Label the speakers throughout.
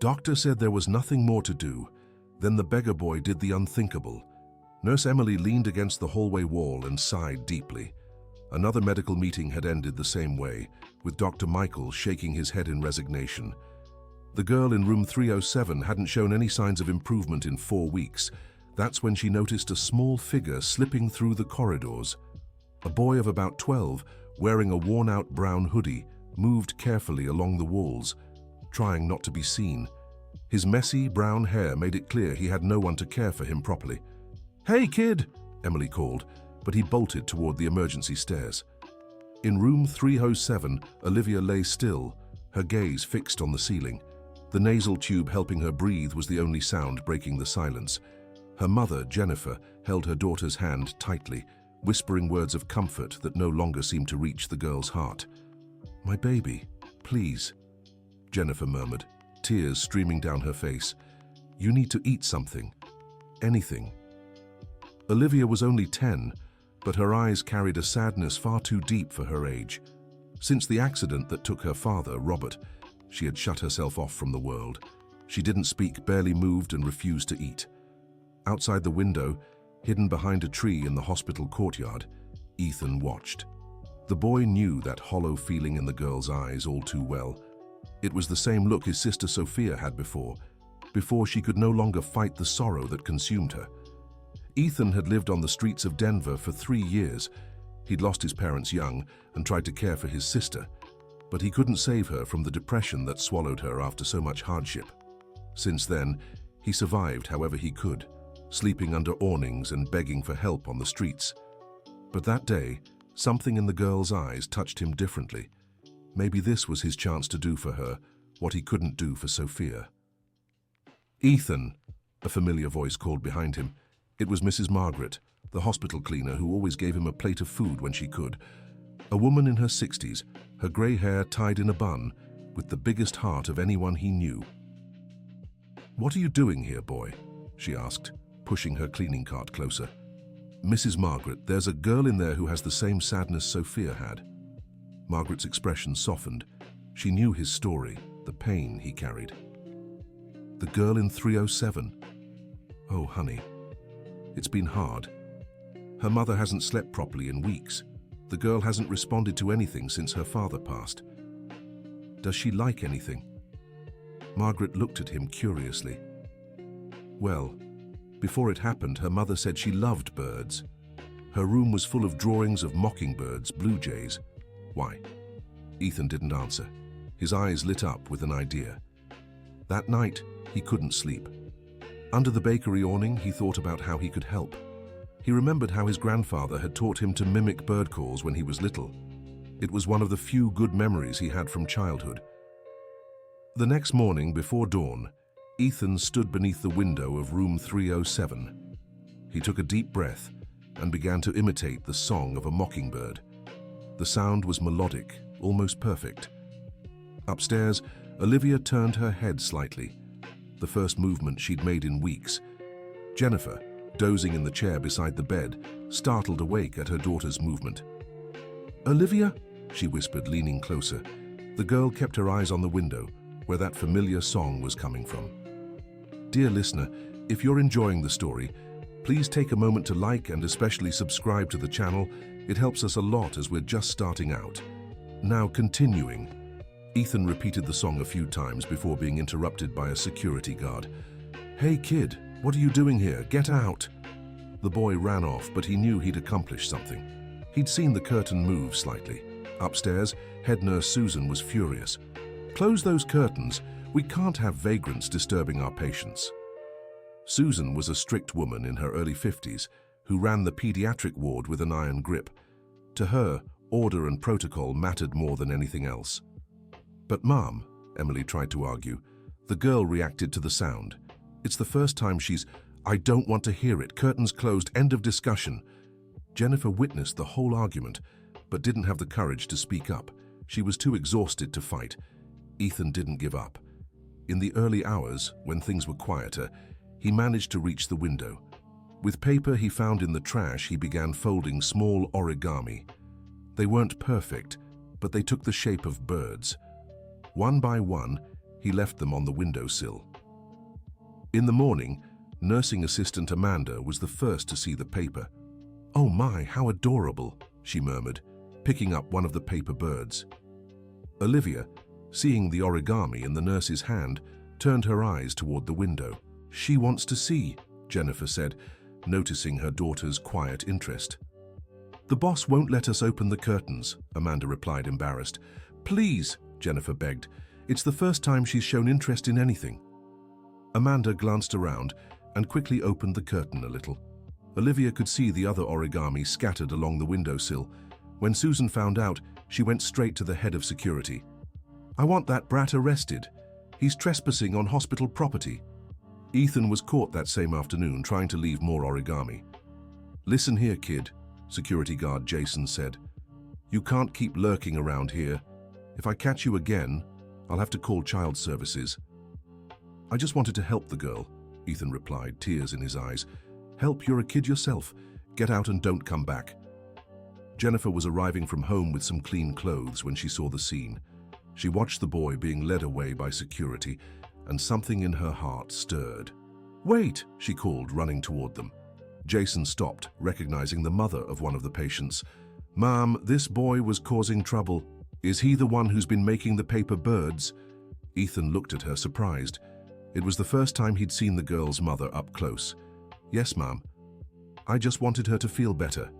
Speaker 1: Doctor said there was nothing more to do. Then the beggar boy did the unthinkable. Nurse Emily leaned against the hallway wall and sighed deeply. Another medical meeting had ended the same way, with Dr. Michael shaking his head in resignation. The girl in room 307 hadn't shown any signs of improvement in 4 weeks. That's when she noticed a small figure slipping through the corridors. A boy of about 12, wearing a worn-out brown hoodie, moved carefully along the walls, trying not to be seen. His messy brown hair made it clear he had no one to care for him properly. "Hey, kid!" Emily called, but he bolted toward the emergency stairs. In room 307, Olivia lay still, her gaze fixed on the ceiling. The nasal tube helping her breathe was the only sound breaking the silence. Her mother, Jennifer, held her daughter's hand tightly, whispering words of comfort that no longer seemed to reach the girl's heart. "My baby, please," Jennifer murmured, tears streaming down her face. "You need to eat something. Anything." Olivia was only 10, but her eyes carried a sadness far too deep for her age. Since the accident that took her father, Robert, she had shut herself off from the world. She didn't speak, barely moved, and refused to eat. Outside the window, hidden behind a tree in the hospital courtyard, Ethan watched. The boy knew that hollow feeling in the girl's eyes all too well. It was the same look his sister Sophia had before she could no longer fight the sorrow that consumed her. Ethan had lived on the streets of Denver for 3 years. He'd lost his parents young and tried to care for his sister, but he couldn't save her from the depression that swallowed her after so much hardship. Since then, he survived however he could, sleeping under awnings and begging for help on the streets. But that day, something in the girl's eyes touched him differently. Maybe this was his chance to do for her what he couldn't do for Sophia. "Ethan," a familiar voice called behind him. It was Mrs. Margaret, the hospital cleaner who always gave him a plate of food when she could. A woman in her 60s, her grey hair tied in a bun, with the biggest heart of anyone he knew. "What are you doing here, boy?" she asked, pushing her cleaning cart closer. "Mrs. Margaret, there's a girl in there who has the same sadness Sophia had." Margaret's expression softened. She knew his story, the pain he carried. "The girl in 307. Oh, honey. It's been hard. Her mother hasn't slept properly in weeks. The girl hasn't responded to anything since her father passed. Does she like anything?" Margaret looked at him curiously. "Well, before it happened, her mother said she loved birds. Her room was full of drawings of mockingbirds, blue jays." "Why?" Ethan didn't answer. His eyes lit up with an idea. That night, he couldn't sleep. Under the bakery awning, he thought about how he could help. He remembered how his grandfather had taught him to mimic bird calls when he was little. It was one of the few good memories he had from childhood. The next morning, before dawn, Ethan stood beneath the window of room 307. He took a deep breath and began to imitate the song of a mockingbird. The sound was melodic, almost perfect. Upstairs, Olivia turned her head slightly, the first movement she'd made in weeks. Jennifer, dozing in the chair beside the bed, startled awake at her daughter's movement. "Olivia?" she whispered, leaning closer. The girl kept her eyes on the window, where that familiar song was coming from. Dear listener, if you're enjoying the story, please take a moment to like and especially subscribe to the channel. It helps us a lot as we're just starting out. Now continuing. Ethan repeated the song a few times before being interrupted by a security guard. "Hey kid, what are you doing here? Get out!" The boy ran off, but he knew he'd accomplished something. He'd seen the curtain move slightly. Upstairs, head nurse Susan was furious. "Close those curtains. We can't have vagrants disturbing our patients." Susan was a strict woman in her early 50s who ran the pediatric ward with an iron grip. To her, order and protocol mattered more than anything else. "But Mom," Emily tried to argue. The girl reacted to the sound. "It's the first time she's—" "I don't want to hear it. Curtains closed. End of discussion." Jennifer witnessed the whole argument, but didn't have the courage to speak up. She was too exhausted to fight. Ethan didn't give up. In the early hours, when things were quieter, he managed to reach the window. With paper he found in the trash, he began folding small origami. They weren't perfect, but they took the shape of birds. One by one, He left them on the windowsill. In the morning, nursing assistant Amanda was the first to see the paper. "Oh my, how adorable," she murmured, picking up one of the paper birds. Olivia, seeing the origami in the nurse's hand, turned her eyes toward the window. "She wants to see," Jennifer said, noticing her daughter's quiet interest. "The boss won't let us open the curtains," Amanda replied, embarrassed. "Please," Jennifer begged. "It's the first time she's shown interest in anything." Amanda glanced around and quickly opened the curtain a little. Olivia could see the other origami scattered along the windowsill. When Susan found out, she went straight to the head of security. "I want that brat arrested. He's trespassing on hospital property." Ethan was caught that same afternoon trying to leave more origami. "Listen here, kid," security guard Jason said. "You can't keep lurking around here. If I catch you again, I'll have to call child services." "I just wanted to help the girl," Ethan replied, tears in his eyes. "Help, you're a kid yourself. Get out and don't come back." Jennifer was arriving from home with some clean clothes when she saw the scene. She watched the boy being led away by security, and something in her heart stirred. "Wait," she called, running toward them. Jason stopped, recognizing the mother of one of the patients. "Ma'am, this boy was causing trouble. Is he the one who's been making the paper birds?" Ethan looked at her, surprised. It was the first time he'd seen the girl's mother up close. "Yes, ma'am. I just wanted her to feel better."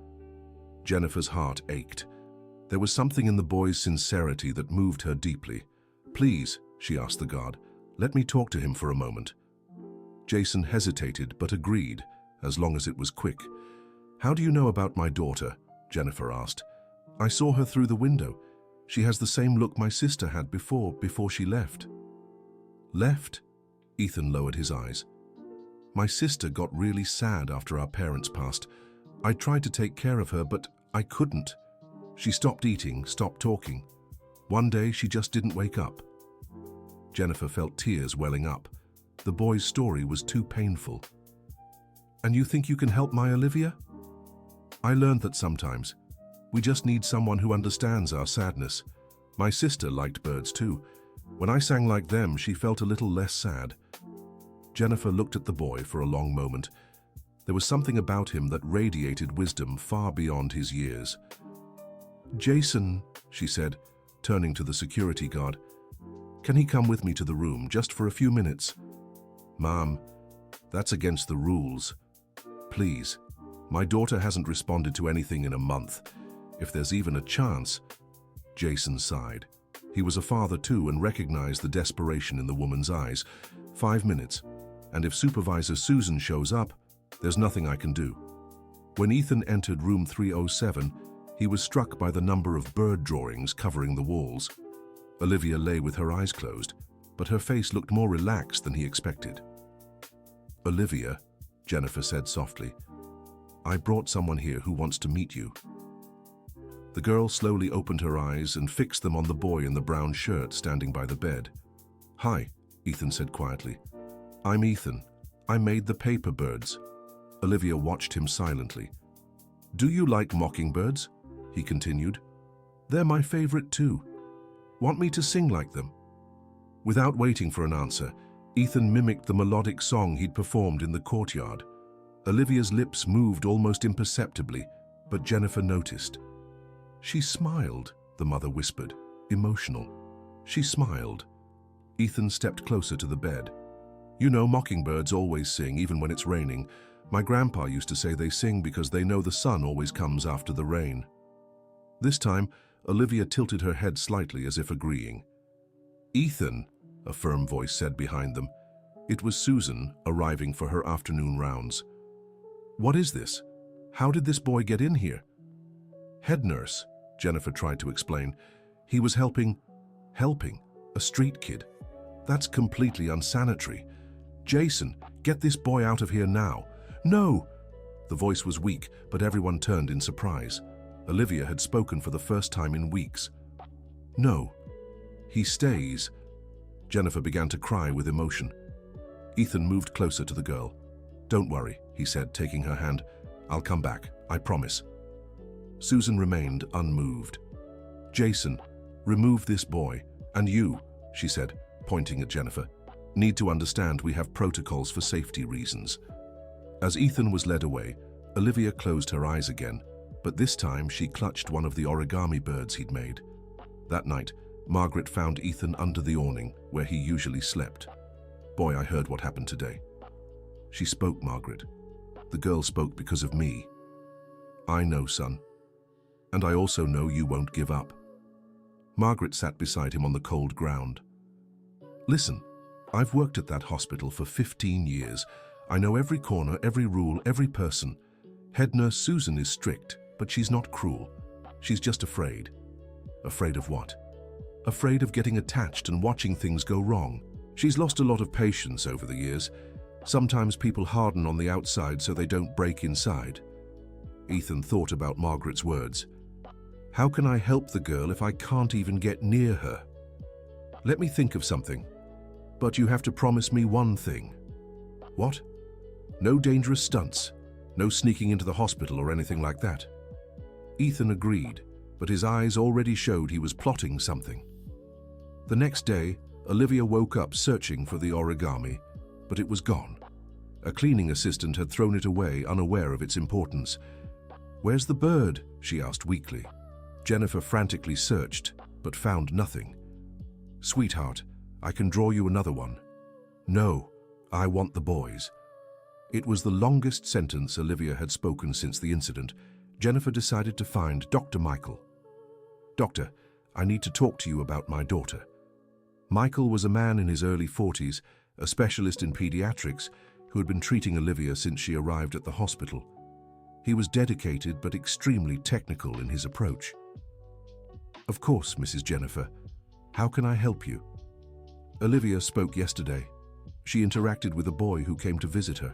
Speaker 1: Jennifer's heart ached. There was something in the boy's sincerity that moved her deeply. "Please," she asked the guard, "let me talk to him for a moment." Jason hesitated but agreed, as long as it was quick. "How do you know about my daughter?" Jennifer asked. "I saw her through the window. She has the same look my sister had before she left." "Left?" Ethan lowered his eyes. "My sister got really sad after our parents passed. I tried to take care of her, but I couldn't. She stopped eating, stopped talking. One day she just didn't wake up." Jennifer felt tears welling up. The boy's story was too painful. "And you think you can help my Olivia?" "I learned that sometimes we just need someone who understands our sadness. My sister liked birds too. When I sang like them, she felt a little less sad." Jennifer looked at the boy for a long moment. There was something about him that radiated wisdom far beyond his years. "Jason," she said, turning to the security guard, "can he come with me to the room just for a few minutes?" "Ma'am, that's against the rules. Please, my daughter hasn't responded to anything in a month. If there's even a chance..." Jason sighed. He was a father too and recognized the desperation in the woman's eyes. 5 minutes, and if Supervisor Susan shows up, there's nothing I can do." When Ethan entered room 307, he was struck by the number of bird drawings covering the walls. Olivia lay with her eyes closed, but her face looked more relaxed than he expected. "Olivia," Jennifer said softly, "I brought someone here who wants to meet you." The girl slowly opened her eyes and fixed them on the boy in the brown shirt standing by the bed. "Hi," Ethan said quietly. "I'm Ethan. I made the paper birds." Olivia watched him silently. "Do you like mockingbirds?" he continued. "They're my favorite too. Want me to sing like them?" Without waiting for an answer, Ethan mimicked the melodic song he'd performed in the courtyard. Olivia's lips moved almost imperceptibly, but Jennifer noticed. "She smiled," the mother whispered, emotional. "She smiled." Ethan stepped closer to the bed. "You know, mockingbirds always sing, even when it's raining. My grandpa used to say they sing because they know the sun always comes after the rain." This time, Olivia tilted her head slightly as if agreeing. "Ethan," a firm voice said behind them. It was Susan, arriving for her afternoon rounds. "What is this? How did this boy get in here?" "Head nurse," Jennifer tried to explain. "He was helping a street kid. That's completely unsanitary. Jason, get this boy out of here now." "No!" The voice was weak, but everyone turned in surprise. Olivia had spoken for the first time in weeks. "No, he stays." Jennifer began to cry with emotion. Ethan moved closer to the girl. "Don't worry," he said, taking her hand. "I'll come back, I promise." Susan remained unmoved. "Jason, remove this boy. And you," she said, pointing at Jennifer. Need to understand we have protocols for safety reasons. As Ethan was led away, Olivia closed her eyes again, but this time she clutched one of the origami birds he'd made. That night, Margaret found Ethan under the awning where he usually slept. Boy, I heard what happened today. She spoke, Margaret. The girl spoke because of me. I know, son. And I also know you won't give up. Margaret sat beside him on the cold ground. Listen, I've worked at that hospital for 15 years. I know every corner, every rule, every person. Head nurse Susan is strict, but she's not cruel. She's just afraid. Afraid of what? Afraid of getting attached and watching things go wrong. She's lost a lot of patience over the years. Sometimes people harden on the outside so they don't break inside. Ethan thought about Margaret's words. How can I help the girl if I can't even get near her? Let me think of something. But you have to promise me one thing. What? No dangerous stunts. No sneaking into the hospital or anything like that. Ethan agreed, but his eyes already showed he was plotting something. The next day, Olivia woke up searching for the origami, but it was gone. A cleaning assistant had thrown it away, unaware of its importance. Where's the bird? She asked weakly. Jennifer frantically searched, but found nothing. Sweetheart, I can draw you another one. No, I want the boys. It was the longest sentence Olivia had spoken since the incident. Jennifer decided to find Dr. Michael. Doctor, I need to talk to you about my daughter. Michael was a man in his early 40s, a specialist in pediatrics, who had been treating Olivia since she arrived at the hospital. He was dedicated but extremely technical in his approach. Of course, Mrs. Jennifer. How can I help you? Olivia spoke yesterday. She interacted with a boy who came to visit her.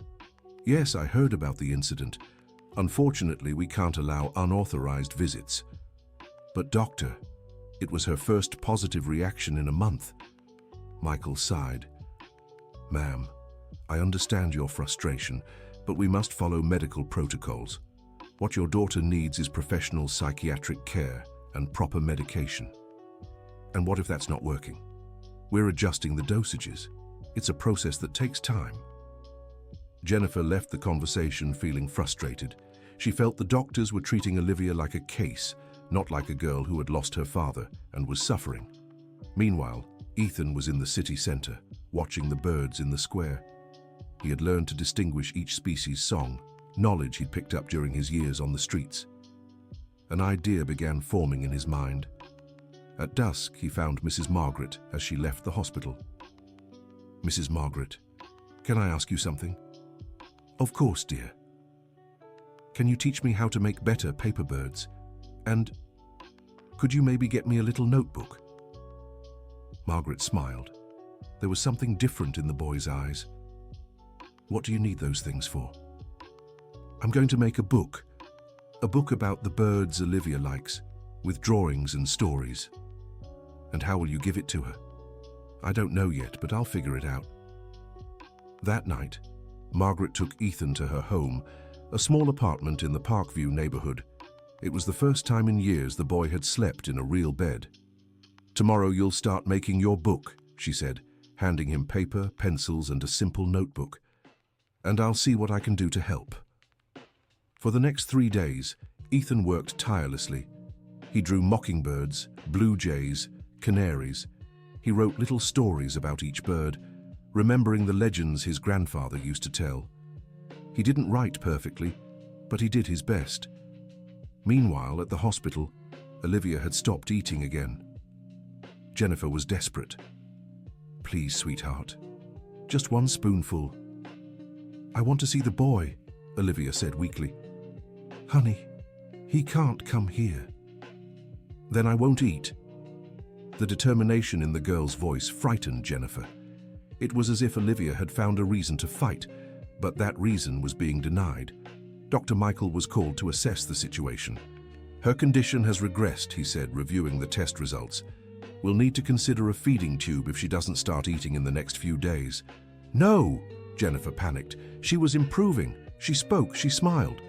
Speaker 1: Yes, I heard about the incident. Unfortunately, we can't allow unauthorized visits. But doctor, it was her first positive reaction in a month. Michael sighed. Ma'am, I understand your frustration, but we must follow medical protocols. What your daughter needs is professional psychiatric care and proper medication. And what if that's not working? We're adjusting the dosages. It's a process that takes time. Jennifer left the conversation feeling frustrated. She felt the doctors were treating Olivia like a case, not like a girl who had lost her father and was suffering. Meanwhile, Ethan was in the city center, watching the birds in the square. He had learned to distinguish each species' song, knowledge he'd picked up during his years on the streets. An idea began forming in his mind. At dusk, he found Mrs. Margaret as she left the hospital. Mrs. Margaret, can I ask you something? Of course, dear. Can you teach me how to make better paper birds? And could you maybe get me a little notebook? Margaret smiled. There was something different in the boy's eyes. What do you need those things for? I'm going to make a book about the birds Olivia likes, with drawings and stories. And how will you give it to her? I don't know yet, but I'll figure it out. That night, Margaret took Ethan to her home, a small apartment in the Parkview neighborhood. It was the first time in years the boy had slept in a real bed. Tomorrow you'll start making your book, she said, handing him paper, pencils, and a simple notebook. And I'll see what I can do to help. For the next 3 days, Ethan worked tirelessly. He drew mockingbirds, blue jays, canaries. He wrote little stories about each bird, remembering the legends his grandfather used to tell. He didn't write perfectly, but he did his best. Meanwhile, at the hospital, Olivia had stopped eating again. Jennifer was desperate. Please, sweetheart, just one spoonful. I want to see the boy, Olivia said weakly. Honey, he can't come here. Then I won't eat. The determination in the girl's voice frightened Jennifer. It was as if Olivia had found a reason to fight, but that reason was being denied. Dr. Michael was called to assess the situation. Her condition has regressed, he said, reviewing the test results. We'll need to consider a feeding tube if she doesn't start eating in the next few days. No, Jennifer panicked. She was improving. She spoke. She smiled.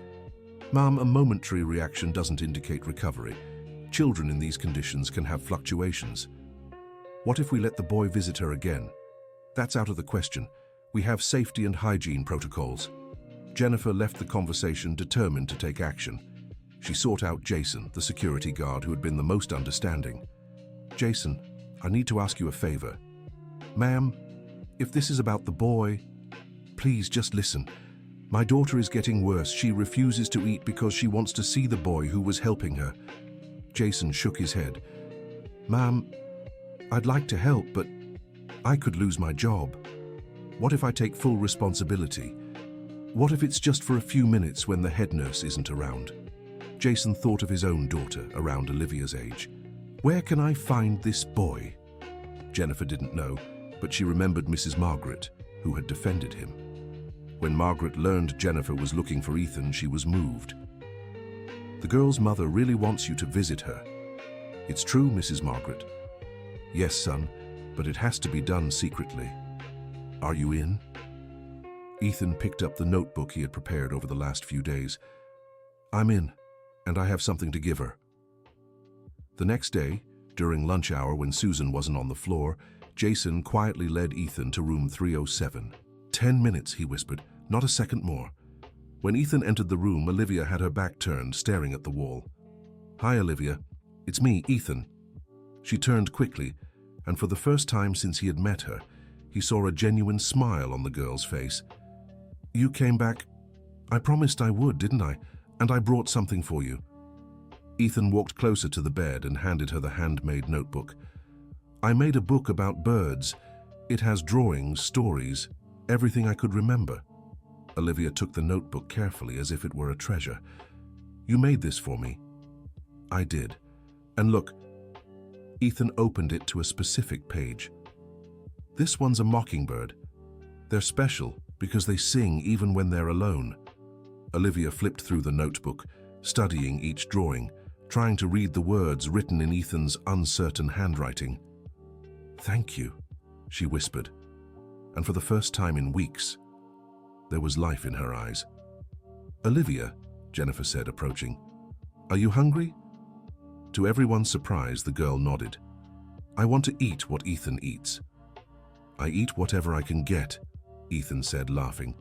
Speaker 1: Ma'am, a momentary reaction doesn't indicate recovery. Children in these conditions can have fluctuations. What if we let the boy visit her again? That's out of the question. We have safety and hygiene protocols. Jennifer left the conversation determined to take action. She sought out Jason, the security guard who had been the most understanding. Jason, I need to ask you a favor. Ma'am, if this is about the boy, please just listen. My daughter is getting worse. She refuses to eat because she wants to see the boy who was helping her. Jason shook his head. Ma'am, I'd like to help, but I could lose my job. What if I take full responsibility? What if it's just for a few minutes when the head nurse isn't around? Jason thought of his own daughter, around Olivia's age. Where can I find this boy? Jennifer didn't know, but she remembered Mrs. Margaret, who had defended him. When Margaret learned Jennifer was looking for Ethan, she was moved. The girl's mother really wants you to visit her. It's true, Mrs. Margaret. Yes, son, but it has to be done secretly. Are you in? Ethan picked up the notebook he had prepared over the last few days. I'm in, and I have something to give her. The next day, during lunch hour when Susan wasn't on the floor, Jason quietly led Ethan to room 307. 10 minutes, he whispered, not a second more. When Ethan entered the room, Olivia had her back turned, staring at the wall. Hi, Olivia. It's me, Ethan. She turned quickly, and for the first time since he had met her, he saw a genuine smile on the girl's face. You came back. I promised I would, didn't I? And I brought something for you. Ethan walked closer to the bed and handed her the handmade notebook. I made a book about birds. It has drawings, stories, everything I could remember. Olivia took the notebook carefully as if it were a treasure. You made this for me. I did. And look, Ethan opened it to a specific page. This one's a mockingbird. They're special because they sing even when they're alone. Olivia flipped through the notebook, studying each drawing, trying to read the words written in Ethan's uncertain handwriting. Thank you, she whispered, and for the first time in weeks, there was life in her eyes. Olivia, Jennifer said, approaching. Are you hungry? To everyone's surprise, the girl nodded. I want to eat what Ethan eats. I eat whatever I can get, Ethan said, laughing.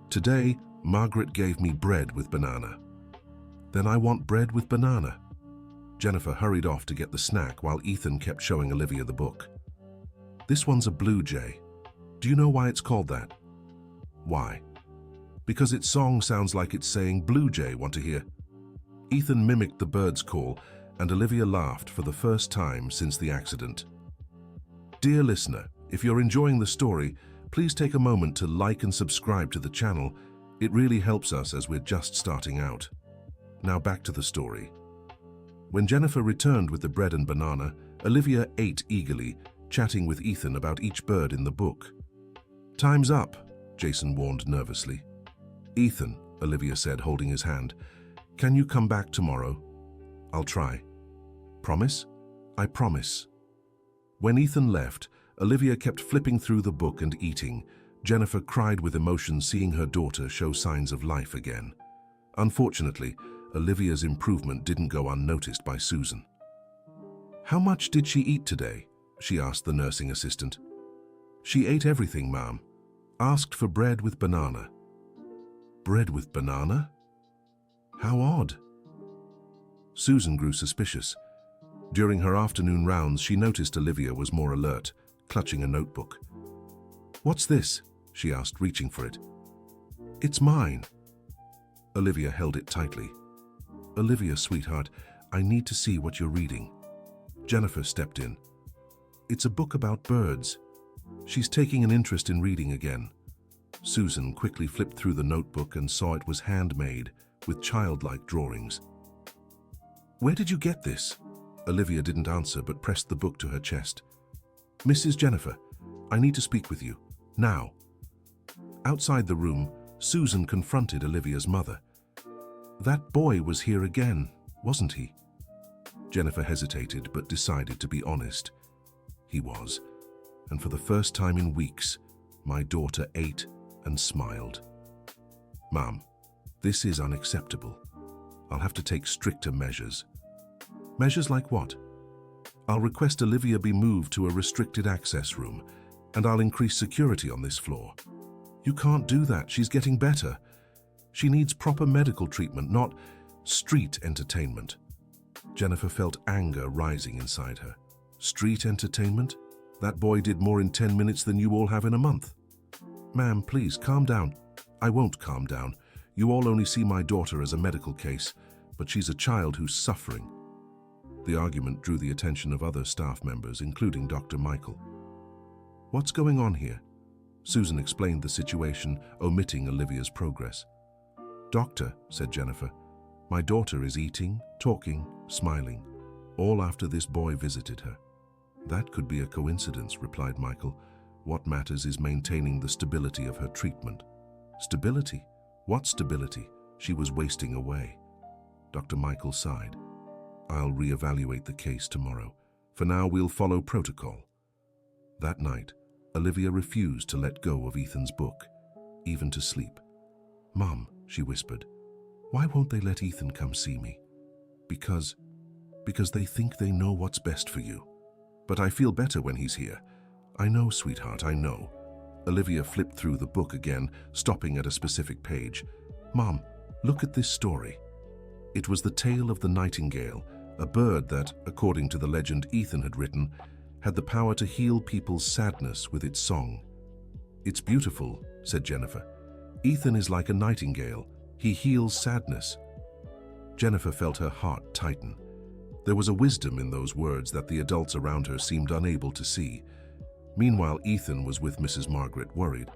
Speaker 1: Today, Margaret gave me bread with banana. Then I want bread with banana. Jennifer hurried off to get the snack while Ethan kept showing Olivia the book. This one's a blue jay. Do you know why it's called that? Why? Because its song sounds like it's saying, Blue Jay, want to hear? Ethan mimicked the bird's call, and Olivia laughed for the first time since the accident. Dear listener, if you're enjoying the story, please take a moment to like and subscribe to the channel. It really helps us as we're just starting out. Now back to the story. When Jennifer returned with the bread and banana, Olivia ate eagerly, chatting with Ethan about each bird in the book. Time's up, Jason warned nervously. Ethan, Olivia said, holding his hand, can you come back tomorrow? I'll try. Promise? I promise. When Ethan left, Olivia kept flipping through the book and eating. Jennifer cried with emotion seeing her daughter show signs of life again. Unfortunately, Olivia's improvement didn't go unnoticed by Susan. How much did she eat today? She asked the nursing assistant. She ate everything, ma'am. Asked for bread with banana. Bread with banana? How odd. Susan grew suspicious. During her afternoon rounds, she noticed Olivia was more alert, clutching a notebook. What's this? She asked, reaching for it. It's mine. Olivia held it tightly. Olivia, sweetheart, I need to see what you're reading. Jennifer stepped in. It's a book about birds. She's taking an interest in reading again. Susan quickly flipped through the notebook and saw it was handmade, with childlike drawings. Where did you get this? Olivia didn't answer but pressed the book to her chest. Mrs. Jennifer, I need to speak with you. Now. Outside the room, Susan confronted Olivia's mother. That boy was here again, wasn't he? Jennifer hesitated but decided to be honest. He was, and for the first time in weeks, my daughter ate and smiled. Mom, this is unacceptable. I'll have to take stricter measures. Measures like what? I'll request Olivia be moved to a restricted access room, and I'll increase security on this floor. You can't do that. She's getting better. She needs proper medical treatment, not street entertainment. Jennifer felt anger rising inside her. Street entertainment? That boy did more in 10 minutes than you all have in a month. Ma'am, please, calm down. I won't calm down. You all only see my daughter as a medical case, but she's a child who's suffering. The argument drew the attention of other staff members, including Dr. Michael. What's going on here? Susan explained the situation, omitting Olivia's progress. Doctor, said Jennifer, my daughter is eating, talking, smiling, all after this boy visited her. That could be a coincidence, replied Michael. What matters is maintaining the stability of her treatment. Stability? What stability? She was wasting away. Dr. Michael sighed. I'll reevaluate the case tomorrow. For now, we'll follow protocol. That night, Olivia refused to let go of Ethan's book, even to sleep. Mom, she whispered, why won't they let Ethan come see me? Because they think they know what's best for you. But I feel better when he's here. I know, sweetheart, I know. Olivia flipped through the book again, stopping at a specific page. Mom, look at this story. It was the tale of the nightingale, a bird that, according to the legend Ethan had written, had the power to heal people's sadness with its song. It's beautiful, said Jennifer. Ethan is like a nightingale. He heals sadness. Jennifer felt her heart tighten. There was a wisdom in those words that the adults around her seemed unable to see. Meanwhile, Ethan was with Mrs. Margaret, worried.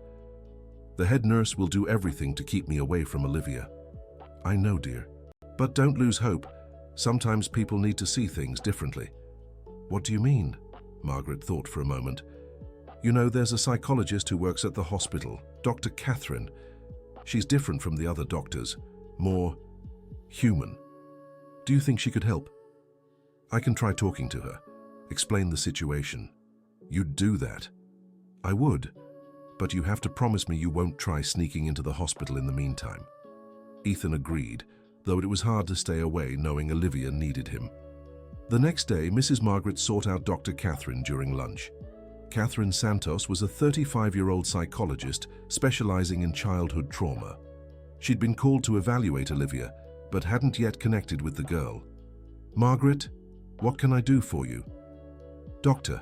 Speaker 1: The head nurse will do everything to keep me away from Olivia. I know, dear. But don't lose hope. Sometimes people need to see things differently. What do you mean? Margaret thought for a moment. You know, there's a psychologist who works at the hospital, Dr. Catherine. She's different from the other doctors, more human. Do you think she could help? I can try talking to her, explain the situation. You'd do that? I would, but you have to promise me you won't try sneaking into the hospital in the meantime. Ethan agreed, though it was hard to stay away knowing Olivia needed him. The next day, Mrs. Margaret sought out Dr. Catherine during lunch. Catherine Santos was a 35-year-old psychologist specializing in childhood trauma. She'd been called to evaluate Olivia, but hadn't yet connected with the girl. Margaret, what can I do for you? Doctor,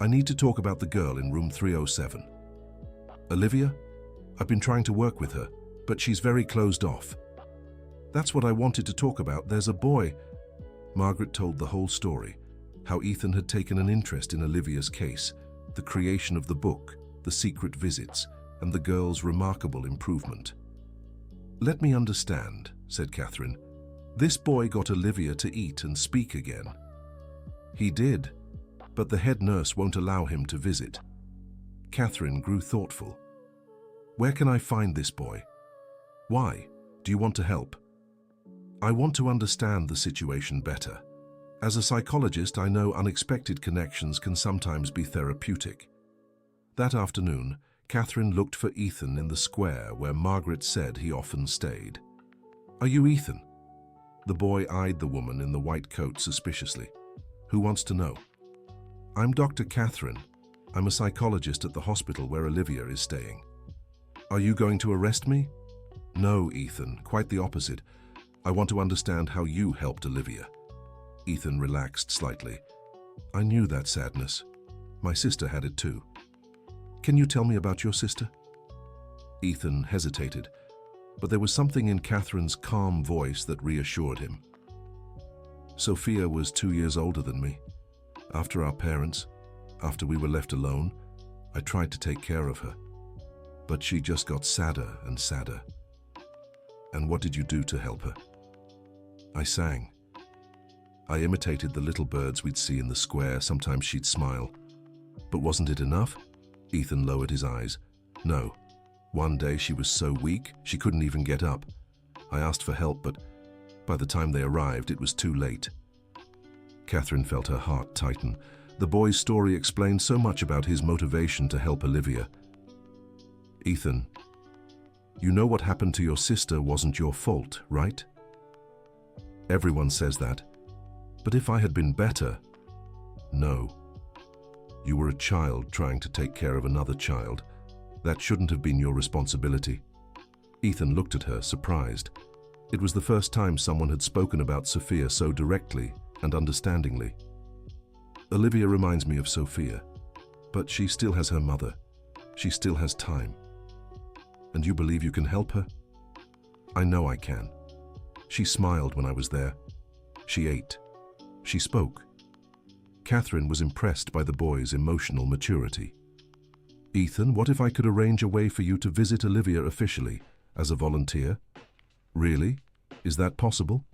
Speaker 1: I need to talk about the girl in room 307. Olivia? I've been trying to work with her, but she's very closed off. That's what I wanted to talk about. There's a boy. Margaret told the whole story, how Ethan had taken an interest in Olivia's case, the creation of the book, the secret visits, and the girl's remarkable improvement. Let me understand, said Catherine. This boy got Olivia to eat and speak again. He did, but the head nurse won't allow him to visit. Catherine grew thoughtful. Where can I find this boy? Why? Do you want to help? I want to understand the situation better. As a psychologist, I know unexpected connections can sometimes be therapeutic. That afternoon, Catherine looked for Ethan in the square where Margaret said he often stayed. Are you Ethan? The boy eyed the woman in the white coat suspiciously. Who wants to know? I'm Dr. Catherine. I'm a psychologist at the hospital where Olivia is staying. Are you going to arrest me? No, Ethan, quite the opposite. I want to understand how you helped Olivia. Ethan relaxed slightly. I knew that sadness. My sister had it too. Can you tell me about your sister? Ethan hesitated, but there was something in Catherine's calm voice that reassured him. Sophia was 2 years older than me. After our parents, after we were left alone, I tried to take care of her. But she just got sadder and sadder. And what did you do to help her? I sang. I imitated the little birds we'd see in the square. Sometimes she'd smile. But wasn't it enough? Ethan lowered his eyes. No. One day she was so weak, she couldn't even get up. I asked for help, but by the time they arrived, it was too late. Catherine felt her heart tighten. The boy's story explained so much about his motivation to help Olivia. Ethan, you know what happened to your sister wasn't your fault, right? Everyone says that. But if I had been better, No. You were a child trying to take care of another child. That shouldn't have been your responsibility. Ethan looked at her, surprised. It was the first time someone had spoken about Sophia so directly and understandingly. Olivia reminds me of Sophia, but she still has her mother. She still has time. And you believe you can help her? I know I can. She smiled when I was there. She ate. She spoke. Catherine was impressed by the boy's emotional maturity. Ethan, what if I could arrange a way for you to visit Olivia officially, as a volunteer? Really? Is that possible?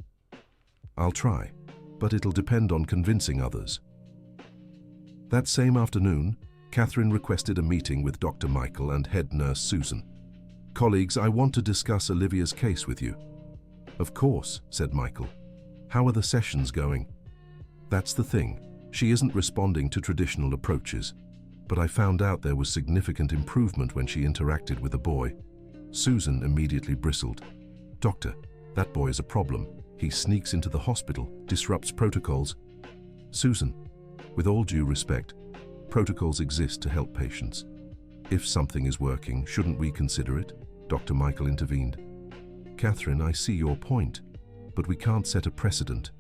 Speaker 1: I'll try, but it'll depend on convincing others. That same afternoon, Catherine requested a meeting with Dr. Michael and head nurse Susan. Colleagues, I want to discuss Olivia's case with you. Of course, said Michael. How are the sessions going? That's the thing. She isn't responding to traditional approaches, but I found out there was significant improvement when she interacted with a boy. Susan immediately bristled. Doctor, that boy is a problem. He sneaks into the hospital, disrupts protocols. Susan, with all due respect, protocols exist to help patients. If something is working, shouldn't we consider it? Dr. Michael intervened. Catherine, I see your point, but we can't set a precedent.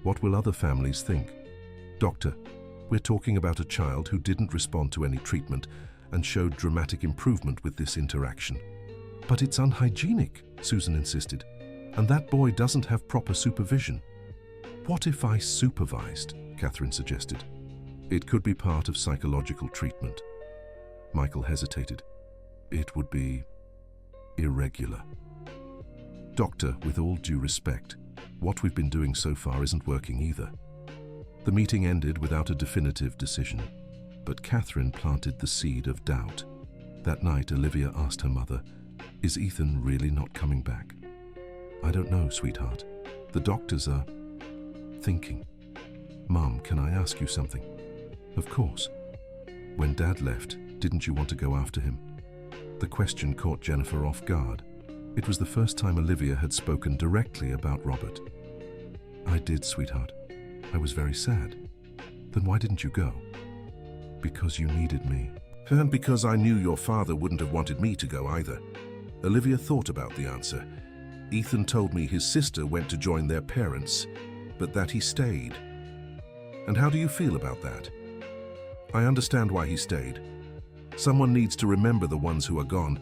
Speaker 1: What will other families think? Doctor, we're talking about a child who didn't respond to any treatment and showed dramatic improvement with this interaction. But it's unhygienic, Susan insisted, and that boy doesn't have proper supervision. What if I supervised? Catherine suggested. It could be part of psychological treatment. Michael hesitated. It would be irregular. Doctor, with all due respect, what we've been doing so far isn't working either. The meeting ended without a definitive decision, but Catherine planted the seed of doubt. That night, Olivia asked her mother, "Is Ethan really not coming back?" "I don't know, sweetheart. The doctors are thinking." "Mom, can I ask you something?" "Of course." "When Dad left, didn't you want to go after him?" The question caught Jennifer off guard. It was the first time Olivia had spoken directly about Robert. "I did, sweetheart. I was very sad." "Then why didn't you go?" "Because you needed me." "And because I knew your father wouldn't have wanted me to go either." Olivia thought about the answer. Ethan told me his sister went to join their parents, but that he stayed. And how do you feel about that? I understand why he stayed. Someone needs to remember the ones who are gone,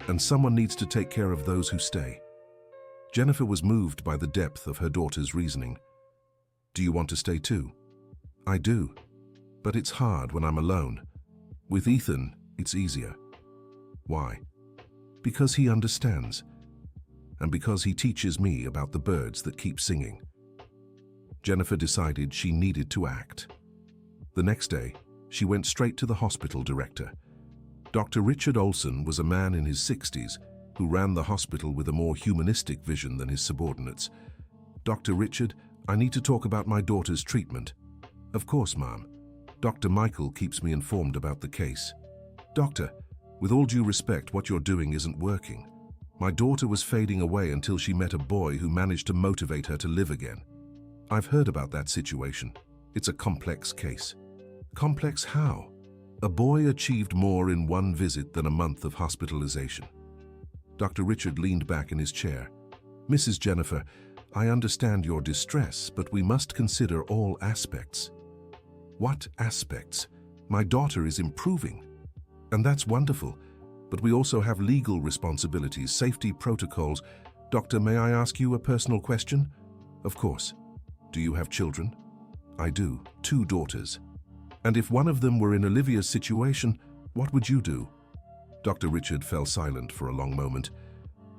Speaker 1: and someone needs to take care of those who stay. Jennifer was moved by the depth of her daughter's reasoning. "Do you want to stay too?" "I do, but it's hard when I'm alone. With Ethan, it's easier." "Why?" "Because he understands, and because he teaches me about the birds that keep singing." Jennifer decided she needed to act. The next day, she went straight to the hospital director. Dr. Richard Olson was a man in his 60s who ran the hospital with a more humanistic vision than his subordinates. "Dr. Richard, I need to talk about my daughter's treatment." "Of course, ma'am. Dr. Michael keeps me informed about the case." "Doctor, with all due respect, what you're doing isn't working. My daughter was fading away until she met a boy who managed to motivate her to live again. I've heard about that situation. It's a complex case." "Complex how?" "A boy achieved more in one visit than a month of hospitalization." Dr. Richard leaned back in his chair. "Mrs. Jennifer, I understand your distress, but we must consider all aspects." "What aspects? My daughter is improving. And that's wonderful, but we also have legal responsibilities, safety protocols. Doctor, may I ask you a personal question?" "Of course." "Do you have children?" "I do, 2 daughters." "And if one of them were in Olivia's situation, what would you do?" Dr. Richard fell silent for a long moment.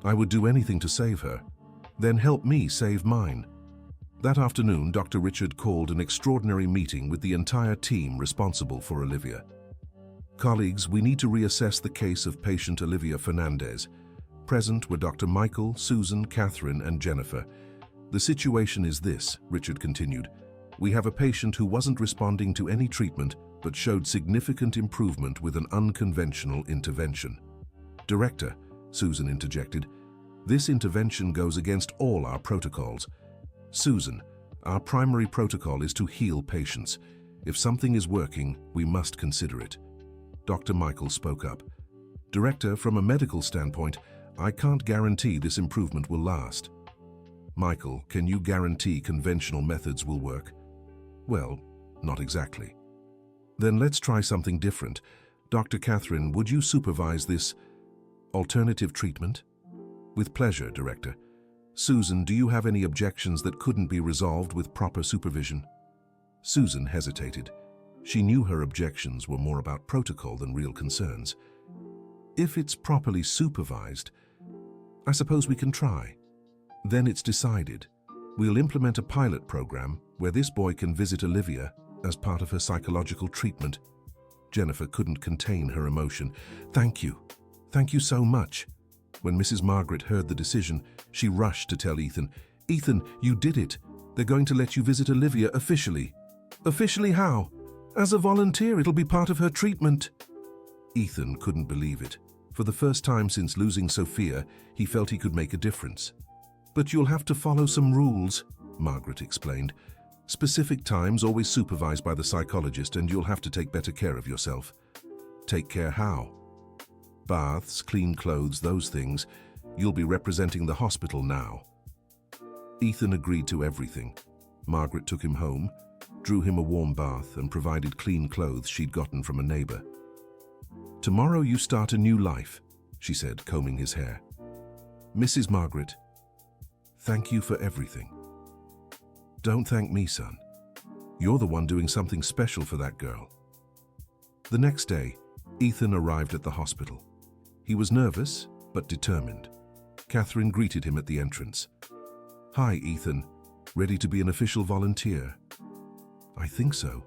Speaker 1: "I would do anything to save her. Then help me save mine." That afternoon, Dr. Richard called an extraordinary meeting with the entire team responsible for Olivia. "Colleagues, we need to reassess the case of patient Olivia Fernandez." Present were Dr. Michael, Susan, Catherine, and Jennifer. "The situation is this," Richard continued. "We have a patient who wasn't responding to any treatment but showed significant improvement with an unconventional intervention." "Director," Susan interjected, "this intervention goes against all our protocols." "Susan, our primary protocol is to heal patients. If something is working, we must consider it. Dr. Michael spoke up. Director, from a medical standpoint, I can't guarantee this improvement will last. Michael, can you guarantee conventional methods will work? Well, not exactly. Then let's try something different. Dr. Catherine, would you supervise this alternative treatment? With pleasure, Director. Susan, do you have any objections that couldn't be resolved with proper supervision? Susan hesitated. She knew her objections were more about protocol than real concerns. If it's properly supervised, I suppose we can try. Then it's decided. We'll implement a pilot program where this boy can visit Olivia as part of her psychological treatment. Jennifer couldn't contain her emotion. Thank you. Thank you so much. When Mrs. Margaret heard the decision, she rushed to tell Ethan, Ethan, you did it. They're going to let you visit Olivia officially. Officially how? As a volunteer, it'll be part of her treatment. Ethan couldn't believe it. For the first time since losing Sophia, he felt he could make a difference. But you'll have to follow some rules, Margaret explained. Specific times always supervised by the psychologist, and you'll have to take better care of yourself. Take care how? Baths, clean clothes, those things. You'll be representing the hospital now. Ethan agreed to everything. Margaret took him home, drew him a warm bath, and provided clean clothes she'd gotten from a neighbor. Tomorrow you start a new life, she said, combing his hair. Mrs. Margaret, thank you for everything. Don't thank me, son. You're the one doing something special for that girl. The next day, Ethan arrived at the hospital. He was nervous, but determined. Catherine greeted him at the entrance. Hi, Ethan. Ready to be an official volunteer? I think so.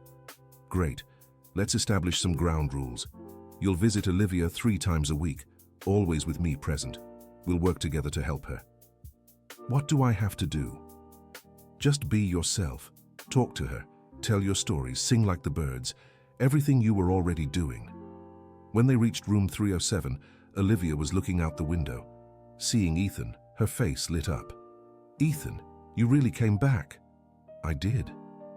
Speaker 1: Great. Let's establish some ground rules. You'll visit Olivia 3 times a week, always with me present. We'll work together to help her. What do I have to do? Just be yourself. Talk to her. Tell your stories. Sing like the birds. Everything you were already doing. When they reached room 307, Olivia was looking out the window. Seeing Ethan, her face lit up. Ethan, you really came back. I did.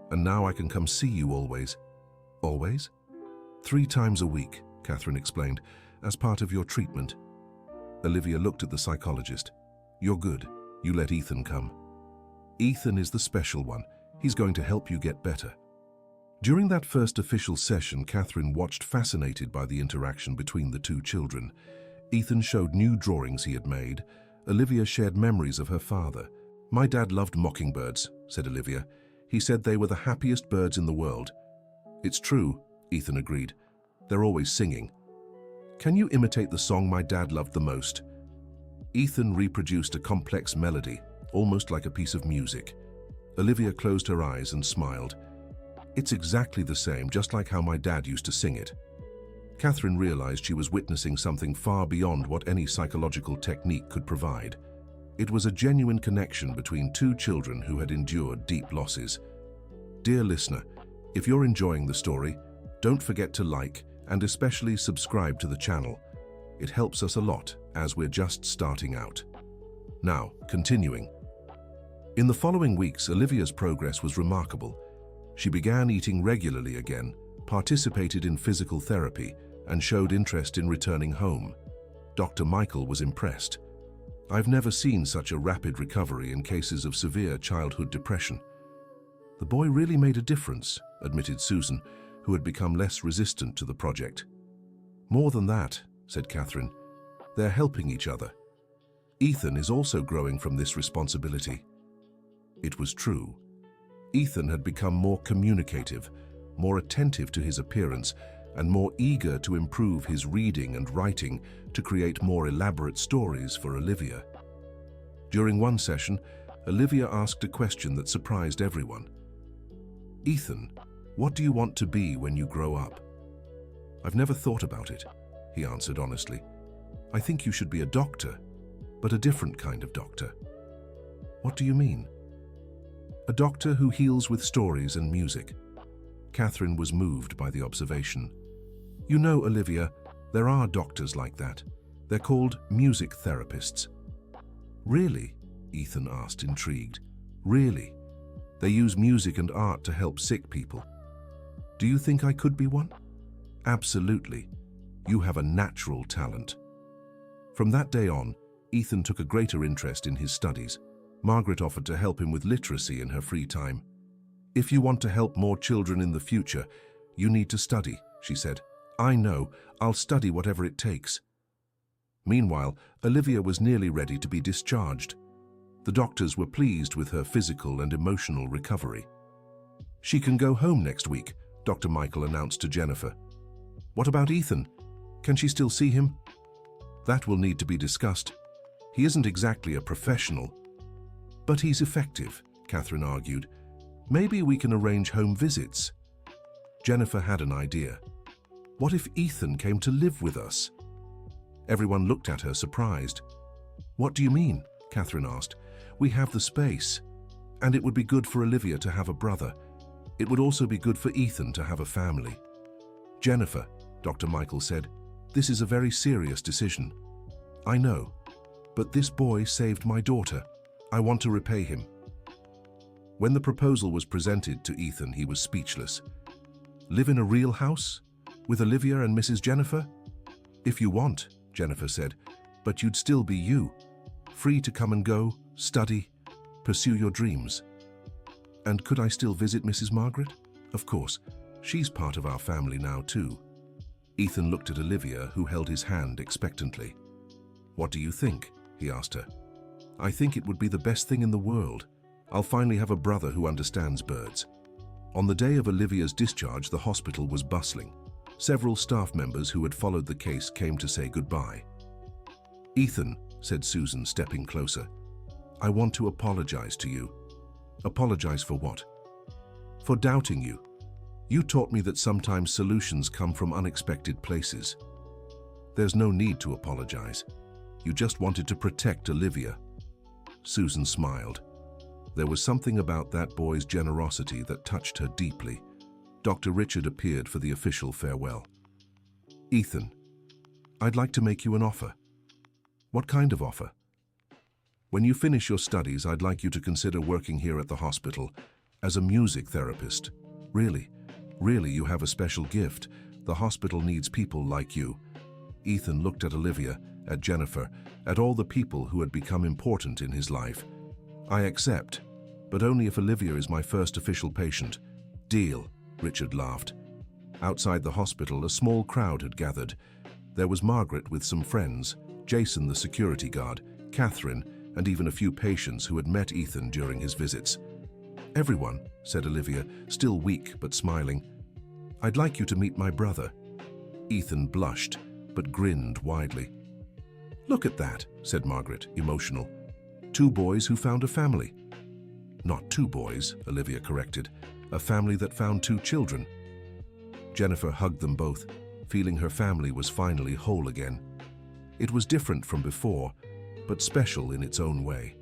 Speaker 1: And now I can come see you always. Always? 3 times a week, Catherine explained, as part of your treatment. Olivia looked at the psychologist. You're good. You let Ethan come. Ethan is the special one. He's going to help you get better. During that first official session, Catherine watched, fascinated by the interaction between the 2 children. Ethan showed new drawings he had made. Olivia shared memories of her father. My dad loved mockingbirds, said Olivia. He said they were the happiest birds in the world. It's true, Ethan agreed. They're always singing. Can you imitate the song my dad loved the most? Ethan reproduced a complex melody, almost like a piece of music. Olivia closed her eyes and smiled. It's exactly the same, just like how my dad used to sing it. Catherine realized she was witnessing something far beyond what any psychological technique could provide. It was a genuine connection between 2 children who had endured deep losses. Dear listener, if you're enjoying the story, don't forget to like and especially subscribe to the channel. It helps us a lot as we're just starting out. Now, continuing. In the following weeks, Olivia's progress was remarkable. She began eating regularly again, participated in physical therapy, and showed interest in returning home. Dr. Michael was impressed. I've never seen such a rapid recovery in cases of severe childhood depression. The boy really made a difference, admitted Susan, who had become less resistant to the project. More than that, said Catherine, they're helping each other. Ethan is also growing from this responsibility. It was true. Ethan had become more communicative, more attentive to his appearance, and more eager to improve his reading and writing to create more elaborate stories for Olivia. During one session, Olivia asked a question that surprised everyone. Ethan, what do you want to be when you grow up? I've never thought about it, he answered honestly. I think you should be a doctor, but a different kind of doctor. What do you mean? A doctor who heals with stories and music. Catherine was moved by the observation. You know, Olivia, there are doctors like that. They're called music therapists. Really? Ethan asked, intrigued. Really? They use music and art to help sick people. Do you think I could be one? Absolutely. You have a natural talent. From that day on, Ethan took a greater interest in his studies. Margaret offered to help him with literacy in her free time. If you want to help more children in the future, you need to study, she said. I know, I'll study whatever it takes. Meanwhile, Olivia was nearly ready to be discharged. The doctors were pleased with her physical and emotional recovery. She can go home next week, Dr. Michael announced to Jennifer. What about Ethan? Can she still see him? That will need to be discussed. He isn't exactly a professional. But he's effective, Catherine argued. Maybe we can arrange home visits. Jennifer had an idea. What if Ethan came to live with us? Everyone looked at her surprised. What do you mean? Catherine asked. We have the space. And it would be good for Olivia to have a brother. It would also be good for Ethan to have a family. Jennifer, Dr. Michael said, this is a very serious decision. I know, but this boy saved my daughter. I want to repay him. When the proposal was presented to Ethan, he was speechless. Live in a real house? With Olivia and Mrs. Jennifer? If you want, Jennifer said, but you'd still be you. Free to come and go, study, pursue your dreams. And could I still visit Mrs. Margaret? Of course, she's part of our family now too. Ethan looked at Olivia, who held his hand expectantly. What do you think? He asked her. I think it would be the best thing in the world. I'll finally have a brother who understands birds. On the day of Olivia's discharge, the hospital was bustling. Several staff members who had followed the case came to say goodbye. Ethan, said Susan, stepping closer, I want to apologize to you. Apologize for what? For doubting you. You taught me that sometimes solutions come from unexpected places. There's no need to apologize. You just wanted to protect Olivia. Susan smiled. There was something about that boy's generosity that touched her deeply. Dr. Richard appeared for the official farewell. Ethan, I'd like to make you an offer. What kind of offer? When you finish your studies, I'd like you to consider working here at the hospital as a music therapist. Really, you have a special gift. The hospital needs people like you. Ethan looked at Olivia, at Jennifer, at all the people who had become important in his life. I accept, but only if Olivia is my first official patient. Deal, Richard laughed. Outside the hospital, a small crowd had gathered. There was Margaret with some friends, Jason the security guard, Catherine, and even a few patients who had met Ethan during his visits. Everyone, said Olivia, still weak but smiling. I'd like you to meet my brother. Ethan blushed, but grinned widely. Look at that, said Margaret, emotional. 2 boys who found a family. Not 2 boys, Olivia corrected. A family that found 2 children. Jennifer hugged them both, feeling her family was finally whole again. It was different from before, but special in its own way.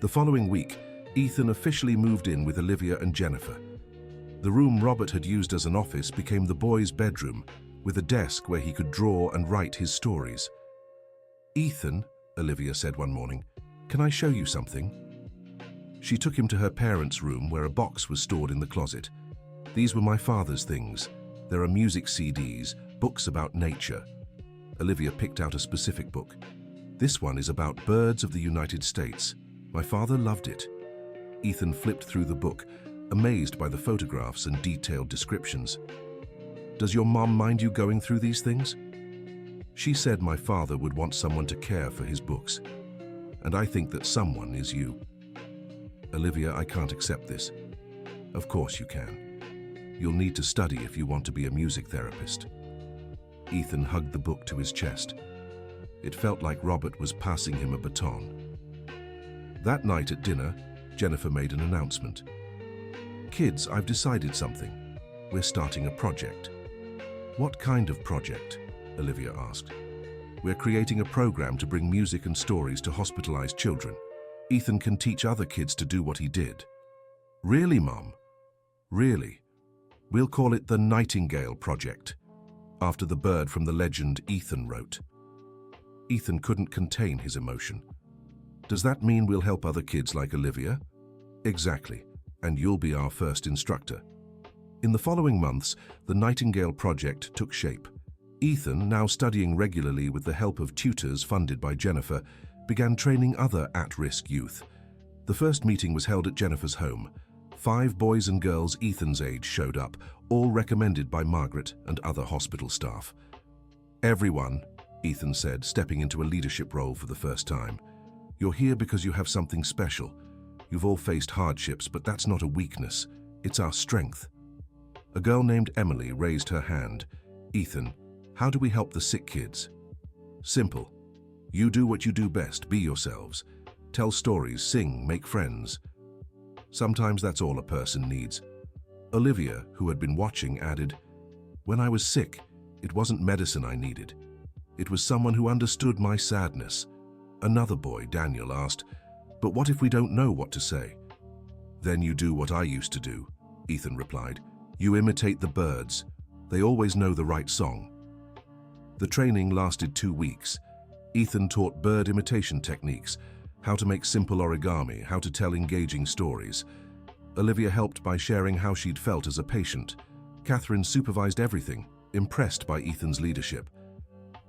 Speaker 1: The following week, Ethan officially moved in with Olivia and Jennifer. The room Robert had used as an office became the boy's bedroom, with a desk where he could draw and write his stories. Ethan, Olivia said one morning, can I show you something? She took him to her parents' room where a box was stored in the closet. These were my father's things. There are music CDs, books about nature. Olivia picked out a specific book. This one is about birds of the United States. My father loved it. Ethan flipped through the book, amazed by the photographs and detailed descriptions. Does your mom mind you going through these things? She said my father would want someone to care for his books. And I think that someone is you. Olivia, I can't accept this. Of course you can. You'll need to study if you want to be a music therapist. Ethan hugged the book to his chest. It felt like Robert was passing him a baton. That night at dinner, Jennifer made an announcement. Kids, I've decided something. We're starting a project. What kind of project? Olivia asked. We're creating a program to bring music and stories to hospitalized children. Ethan can teach other kids to do what he did. Really, Mom? Really? We'll call it the Nightingale Project, after the bird from the legend Ethan wrote. Ethan couldn't contain his emotion. Does that mean we'll help other kids like Olivia? Exactly, and you'll be our first instructor. In the following months, the Nightingale Project took shape. Ethan, now studying regularly with the help of tutors funded by Jennifer, began training other at-risk youth. The first meeting was held at Jennifer's home. 5 boys and girls Ethan's age showed up, all recommended by Margaret and other hospital staff. "Everyone," Ethan said, stepping into a leadership role for the first time. "You're here because you have something special. You've all faced hardships, but that's not a weakness. It's our strength." A girl named Emily raised her hand. "Ethan, how do we help the sick kids?" "Simple. You do what you do best, be yourselves. Tell stories, sing, make friends. Sometimes that's all a person needs." Olivia, who had been watching, added, "When I was sick, it wasn't medicine I needed. It was someone who understood my sadness." Another boy, Daniel, asked, "But what if we don't know what to say?" "Then you do what I used to do," Ethan replied. "You imitate the birds. They always know the right song." The training lasted 2 weeks. Ethan taught bird imitation techniques, how to make simple origami, how to tell engaging stories. Olivia helped by sharing how she'd felt as a patient. Catherine supervised everything, impressed by Ethan's leadership.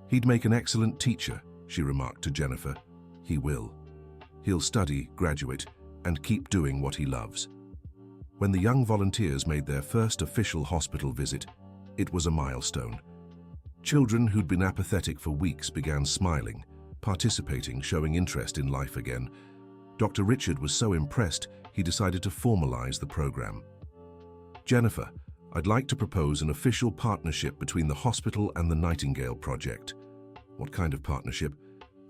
Speaker 1: "He'd make an excellent teacher," she remarked to Jennifer. "He will. He'll study, graduate, and keep doing what he loves." When the young volunteers made their first official hospital visit, it was a milestone. Children who'd been apathetic for weeks began smiling, participating, showing interest in life again. Dr. Richard was so impressed, he decided to formalize the program. "Jennifer, I'd like to propose an official partnership between the hospital and the Nightingale Project." "What kind of partnership?"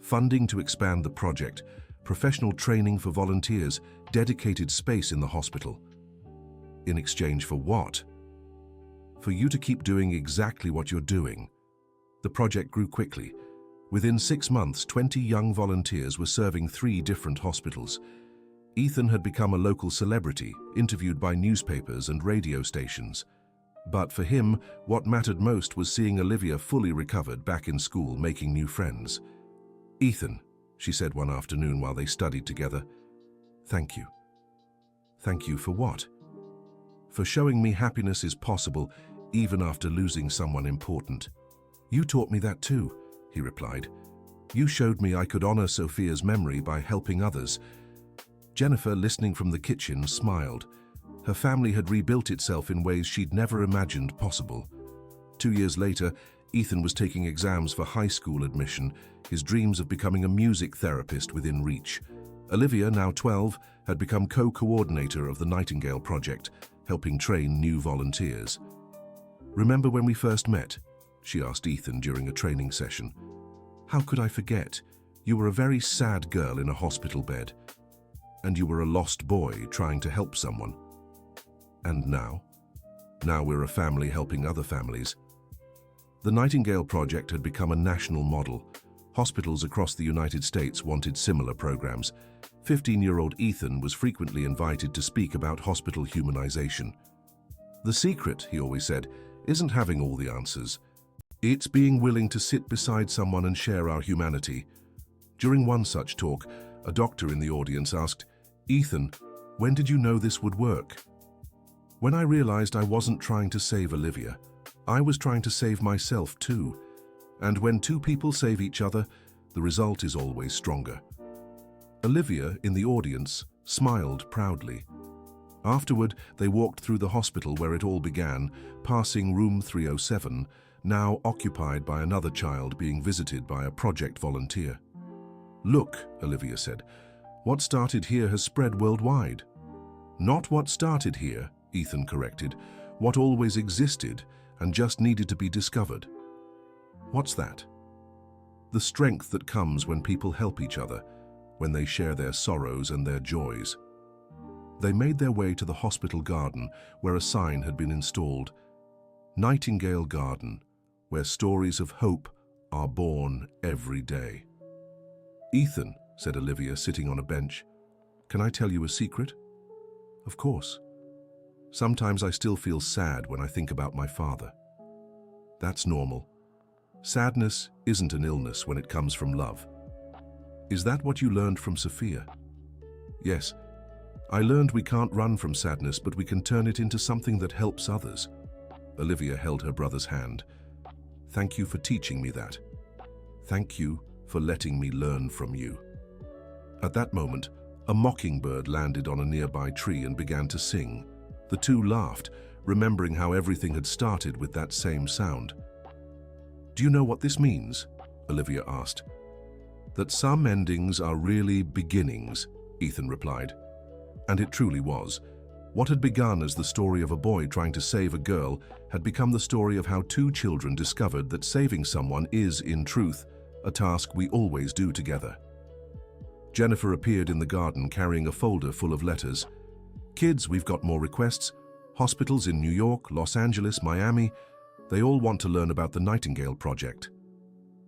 Speaker 1: "Funding to expand the project, professional training for volunteers, dedicated space in the hospital." "In exchange for what?" "For you to keep doing exactly what you're doing." The project grew quickly. Within 6 months, 20 young volunteers were serving 3 different hospitals. Ethan had become a local celebrity, interviewed by newspapers and radio stations. But for him, what mattered most was seeing Olivia fully recovered, back in school, making new friends. "Ethan," she said one afternoon while they studied together, "thank you." "Thank you for what?" "For showing me happiness is possible even after losing someone important." "You taught me that too," he replied. "You showed me I could honor Sophia's memory by helping others." Jennifer, listening from the kitchen, smiled. Her family had rebuilt itself in ways she'd never imagined possible. 2 years later, Ethan was taking exams for high school admission, his dreams of becoming a music therapist within reach. Olivia, now 12, had become co-coordinator of the Nightingale Project, helping train new volunteers. "Remember when we first met?" she asked Ethan during a training session. "How could I forget? You were a very sad girl in a hospital bed. And you were a lost boy trying to help someone. And now? Now we're a family helping other families." The Nightingale Project had become a national model. Hospitals across the United States wanted similar programs. 15-year-old Ethan was frequently invited to speak about hospital humanization. "The secret," he always said, "isn't having all the answers. It's being willing to sit beside someone and share our humanity." During one such talk, a doctor in the audience asked, "Ethan, when did you know this would work?" "When I realized I wasn't trying to save Olivia. I was trying to save myself too. And when 2 people save each other, the result is always stronger." Olivia, in the audience, smiled proudly. Afterward, they walked through the hospital where it all began, passing room 307, now occupied by another child being visited by a project volunteer. "Look," Olivia said, "what started here has spread worldwide." "Not what started here," Ethan corrected, "what always existed and just needed to be discovered." "What's that?" "The strength that comes when people help each other, when they share their sorrows and their joys." They made their way to the hospital garden where a sign had been installed. "Nightingale Garden, where stories of hope are born every day." "Ethan," said Olivia, sitting on a bench, "can I tell you a secret?" "Of course." "Sometimes I still feel sad when I think about my father." "That's normal. Sadness isn't an illness when it comes from love." "Is that what you learned from Sophia?" "Yes. I learned we can't run from sadness, but we can turn it into something that helps others. Olivia held her brother's hand. Thank you for teaching me that. Thank you for letting me learn from you. At that moment, a mockingbird landed on a nearby tree and began to sing. The two laughed, remembering how everything had started with that same sound. Do you know what this means? Olivia asked. That some endings are really beginnings, Ethan replied. And it truly was. What had begun as the story of a boy trying to save a girl had become the story of how two children discovered that saving someone is, in truth, a task we always do together. Jennifer appeared in the garden carrying a folder full of letters. Kids, we've got more requests. Hospitals in New York, Los Angeles, Miami. They all want to learn about the Nightingale Project.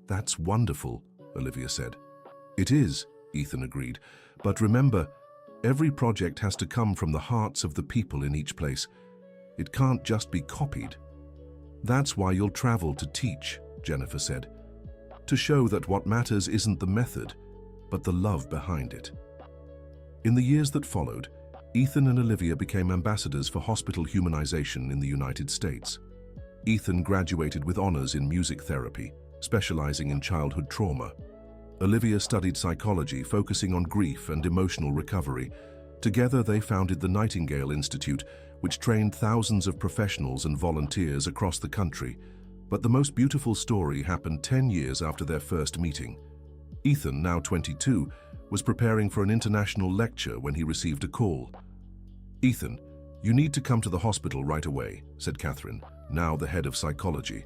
Speaker 1: That's wonderful, Olivia said. It is, Ethan agreed. But remember, every project has to come from the hearts of the people in each place. It can't just be copied. That's why you'll travel to teach, Jennifer said. To show that what matters isn't the method, but the love behind it. In the years that followed, Ethan and Olivia became ambassadors for hospital humanization in the United States. Ethan graduated with honors in music therapy, specializing in childhood trauma. Olivia studied psychology, focusing on grief and emotional recovery. Together, they founded the Nightingale Institute, which trained thousands of professionals and volunteers across the country. But the most beautiful story happened 10 years after their first meeting. Ethan, now 22, was preparing for an international lecture when he received a call. Ethan, you need to come to the hospital right away, said Catherine, now the head of psychology.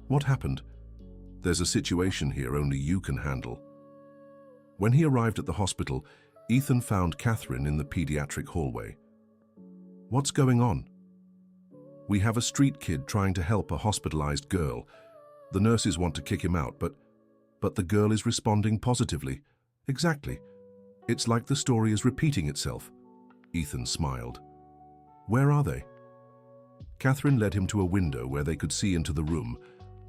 Speaker 1: What happened? There's a situation here only you can handle. When he arrived at the hospital, Ethan found Catherine in the pediatric hallway. What's going on? We have a street kid trying to help a hospitalized girl. The nurses want to kick him out, but the girl is responding positively. Exactly. It's like the story is repeating itself. Ethan smiled. Where are they? Catherine led him to a window where they could see into the room.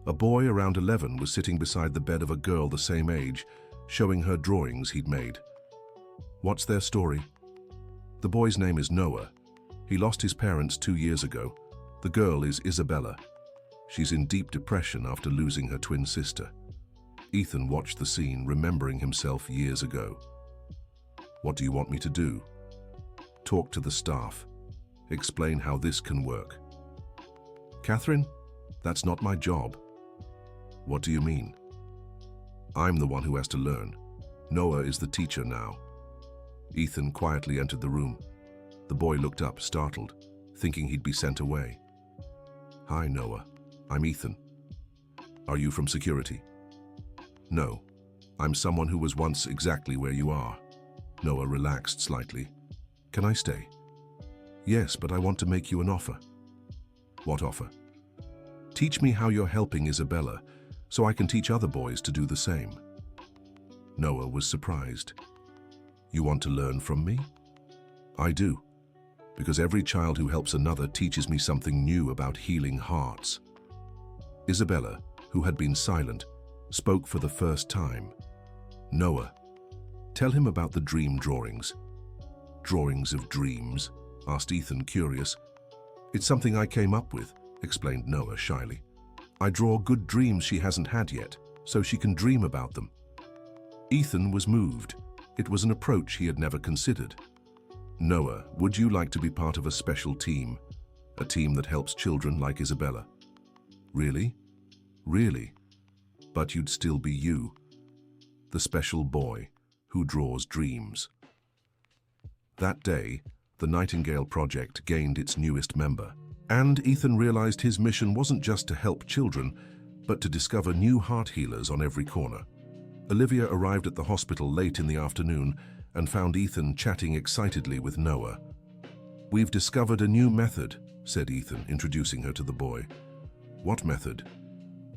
Speaker 1: A boy around 11 was sitting beside the bed of a girl the same age, showing her drawings he'd made. What's their story? The boy's name is Noah. He lost his parents 2 years ago. The girl is Isabella. She's in deep depression after losing her twin sister. Ethan watched the scene, remembering himself years ago. What do you want me to do? Talk to the staff. Explain how this can work. Catherine, that's not my job. What do you mean? I'm the one who has to learn. Noah is the teacher now. Ethan quietly entered the room. The boy looked up, startled, thinking he'd be sent away. Hi, Noah. I'm Ethan. Are you from security? No. I'm someone who was once exactly where you are. Noah relaxed slightly. Can I stay? Yes, but I want to make you an offer. What offer? Teach me how you're helping Isabella, so I can teach other boys to do the same. Noah was surprised. You want to learn from me? I do, because every child who helps another teaches me something new about healing hearts. Isabella, who had been silent, spoke for the first time. Noah, tell him about the dream drawings. Drawings of dreams? Asked Ethan, curious. It's something I came up with, explained Noah shyly. I draw good dreams she hasn't had yet, so she can dream about them. Ethan was moved. It was an approach he had never considered. Noah, would you like to be part of a special team? A team that helps children like Isabella? Really? Really? But you'd still be you, the special boy who draws dreams. That day, the Nightingale Project gained its newest member, and Ethan realized his mission wasn't just to help children, but to discover new heart healers on every corner. Olivia arrived at the hospital late in the afternoon and found Ethan chatting excitedly with Noah. We've discovered a new method, said Ethan, introducing her to the boy. What method?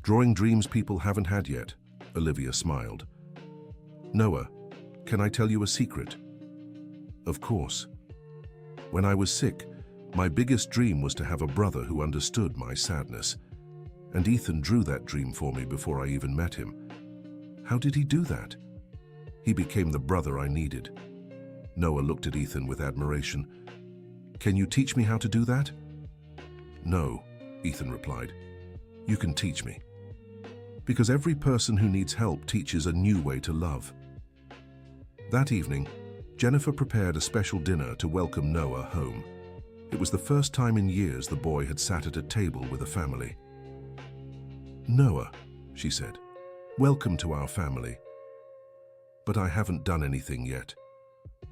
Speaker 1: Drawing dreams people haven't had yet, Olivia smiled. Noah, can I tell you a secret? Of course. When I was sick, my biggest dream was to have a brother who understood my sadness. And Ethan drew that dream for me before I even met him. How did he do that? He became the brother I needed. Noah looked at Ethan with admiration. "Can you teach me how to do that?" "No," Ethan replied. "You can teach me. Because every person who needs help teaches a new way to love." That evening, Jennifer prepared a special dinner to welcome Noah home. It was the first time in years the boy had sat at a table with a family. "Noah," she said, "welcome to our family." "But I haven't done anything yet."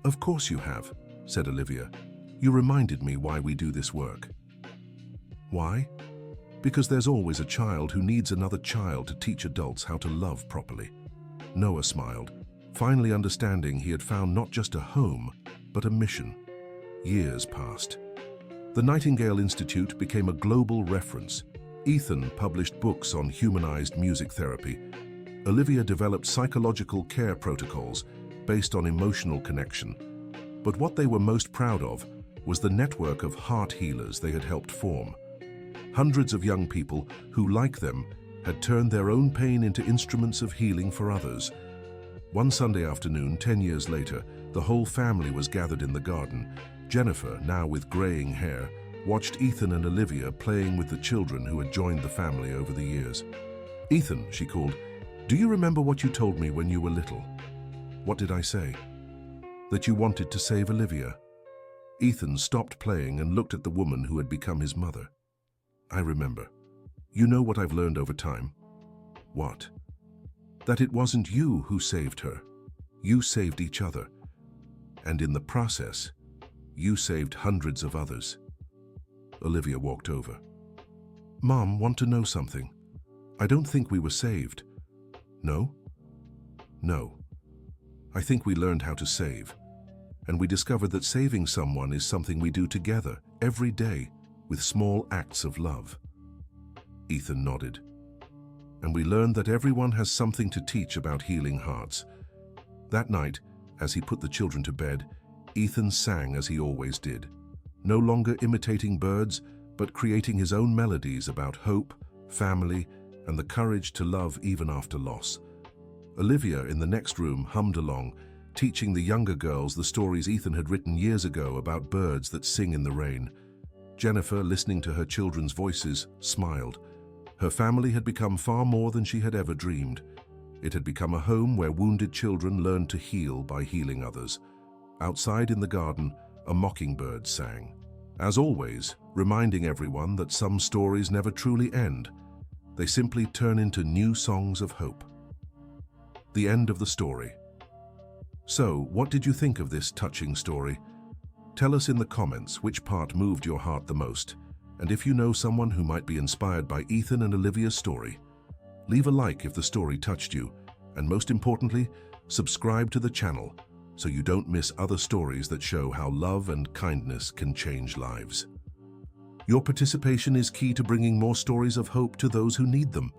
Speaker 1: "Of course you have," said Olivia. "You reminded me why we do this work." "Why?" "Because there's always a child who needs another child to teach adults how to love properly." Noah smiled, finally understanding he had found not just a home, but a mission. Years passed. The Nightingale Institute became a global reference. Ethan published books on humanized music therapy. Olivia developed psychological care protocols based on emotional connection. But what they were most proud of was the network of heart healers they had helped form. Hundreds of young people who, like them, had turned their own pain into instruments of healing for others. One Sunday afternoon, 10 years later, the whole family was gathered in the garden. Jennifer, now with graying hair, watched Ethan and Olivia playing with the children who had joined the family over the years. "Ethan," she called, "do you remember what you told me when you were little?" "What did I say?" "That you wanted to save Olivia." Ethan stopped playing and looked at the woman who had become his mother. "I remember. You know what I've learned over time?" "What?" "That it wasn't you who saved her. You saved each other. And in the process, you saved hundreds of others." Olivia walked over. "Mom, want to know something? I don't think we were saved." "No?" "No. I think we learned how to save. And we discovered that saving someone is something we do together, every day, with small acts of love." Ethan nodded. "And we learned that everyone has something to teach about healing hearts." That night, as he put the children to bed, Ethan sang as he always did, no longer imitating birds, but creating his own melodies about hope, family, and the courage to love even after loss. Olivia, in the next room, hummed along, teaching the younger girls the stories Ethan had written years ago about birds that sing in the rain. Jennifer, listening to her children's voices, smiled. Her family had become far more than she had ever dreamed. It had become a home where wounded children learned to heal by healing others. Outside in the garden, a mockingbird sang. As always, reminding everyone that some stories never truly end. They simply turn into new songs of hope. The end of the story. So, what did you think of this touching story? Tell us in the comments which part moved your heart the most, and if you know someone who might be inspired by Ethan and Olivia's story. Leave a like if the story touched you, and most importantly, subscribe to the channel so you don't miss other stories that show how love and kindness can change lives. Your participation is key to bringing more stories of hope to those who need them.